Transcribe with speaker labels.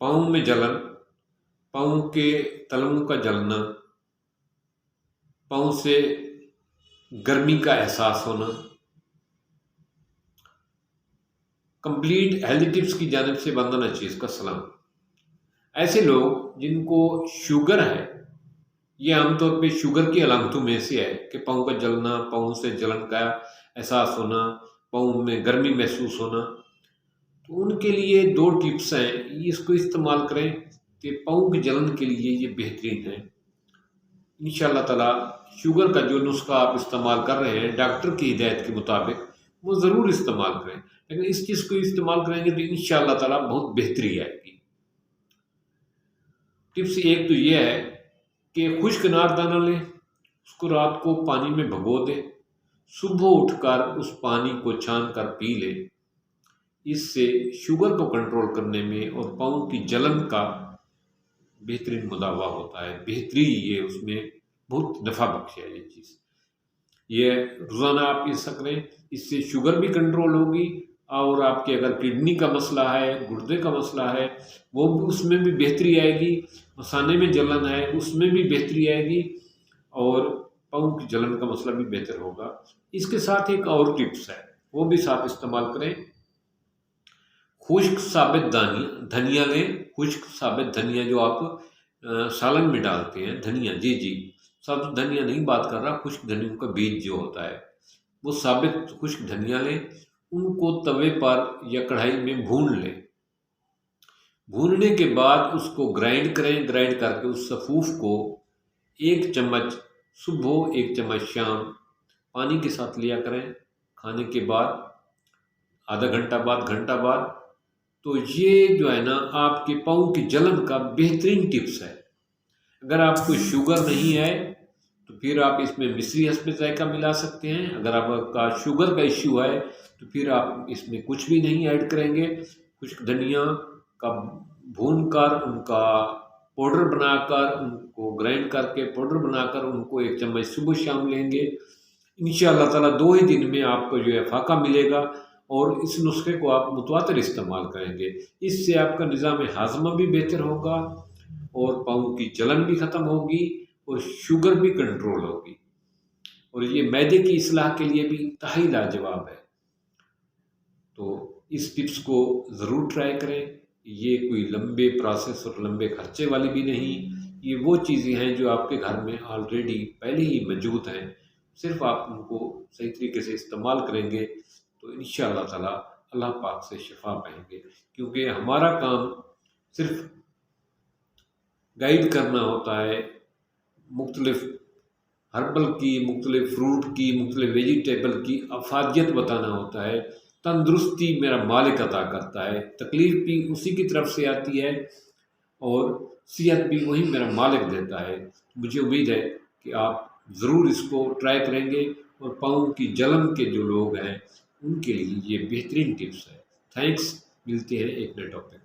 Speaker 1: पाँव में जलन, पाँव के तलवों का जलना, पाँव से गर्मी का एहसास होना। कंप्लीट हेल्थ टिप्स की जानिब से वंदना चीज़ का सलाम। ऐसे लोग जिनको शुगर है, ये आमतौर पे शुगर की अलामतों में से है कि पाँव का जलना, पाँव से जलन का एहसास होना, पाँव में गर्मी महसूस होना, तो उनके लिए 2 टिप्स हैं, इसको इस्तेमाल करें कि पाँव की जलन के लिए ये बेहतरीन है। इंशाअल्लाह ताला शुगर का जो नुस्खा आप इस्तेमाल कर रहे हैं डॉक्टर की हिदायत के मुताबिक, वो ज़रूर इस्तेमाल करें, लेकिन इस चीज़ को इस्तेमाल करेंगे तो इंशाअल्लाह ताला बहुत बेहतरी आएगी। टिप्स एक तो ये है कि खुश्क अनारदाना लें, उसको रात को पानी में भिगो दें, सुबह उठकर उस पानी को छान कर पी लें। इससे शुगर को कंट्रोल करने में और पाँव की जलन का बेहतरीन मुदावा होता है। बेहतरी ये उसमें बहुत नफ़ा बख्श है ये चीज़। ये रोज़ाना आप पी सक रहे हैं, इससे शुगर भी कंट्रोल होगी और आपके अगर किडनी का मसला है, गुर्दे का मसला है, वो भी उसमें भी बेहतरी आएगी। मसाने में जलन है, उसमें भी बेहतरी आएगी और पाँव की जलन का मसला भी बेहतर होगा। इसके साथ एक और टिप्स है, वो भी साथ इस्तेमाल करें। खुश्क साबित धनिया लें, खुश्क साबित धनिया जो आप सालन में डालते हैं, धनिया, जी, सब धनिया नहीं बात कर रहा, खुश्क धनिया का बीज जो होता है, वो साबित खुश्क धनिया लें, उनको तवे पर या कढ़ाई में भून लें। भूनने के बाद उसको ग्राइंड करें, ग्राइंड करके उस सफ़ूफ को 1 चम्मच सुबह 1 चम्मच शाम पानी के साथ लिया करें खाने के बाद, आधा घंटा बाद, घंटा बाद। तो ये जो है ना आपके पाँव की जलन का बेहतरीन टिप्स है। अगर आपको शुगर नहीं है तो फिर आप इसमें मिश्री हस्बे ज़ायक़ा मिला सकते हैं। अगर आपका शुगर का इश्यू है तो फिर आप इसमें कुछ भी नहीं ऐड करेंगे। खुश्क धनिया का भूनकर उनका पाउडर बनाकर, उनको ग्राइंड करके पाउडर बनाकर उनको 1 चम्मच सुबह शाम लेंगे। इंशाअल्लाह ताला 2 ही दिन में आपको जो है फ़ाक़ा मिलेगा और इस नुस्खे को आप मुतवातिर इस्तेमाल करेंगे। इससे आपका निज़ाम हाज़मा भी बेहतर होगा और पाँव की जलन भी ख़त्म होगी और शुगर भी कंट्रोल होगी और ये मैदे की इस्लाह के लिए भी इंतहाई लाजवाब है। तो इस टिप्स को ज़रूर ट्राई करें। ये कोई लंबे प्रोसेस और लंबे खर्चे वाली भी नहीं, ये वो चीज़ें हैं जो आपके घर में ऑलरेडी पहले ही मौजूद हैं। सिर्फ़ आप उनको सही तरीके से इस्तेमाल करेंगे तो इंशाअल्लाह ताला अल्लाह पाक से शिफा पाएंगे, क्योंकि हमारा काम सिर्फ गाइड करना होता है, मुख्तलिफ हर्बल की, मुख्तलिफ फ्रूट की, मुख्तलिफ वेजिटेबल की अफादियत बताना होता है। तंदुरुस्ती मेरा मालिक अता करता है, तकलीफ़ भी उसी की तरफ से आती है और सेहत भी वही मेरा मालिक देता है। मुझे उम्मीद है कि आप ज़रूर इसको ट्राई करेंगे और पाँव की जलन के जो लोग हैं उनके लिए ये बेहतरीन टिप्स है। थैंक्स, मिलते हैं एक नए टॉपिक।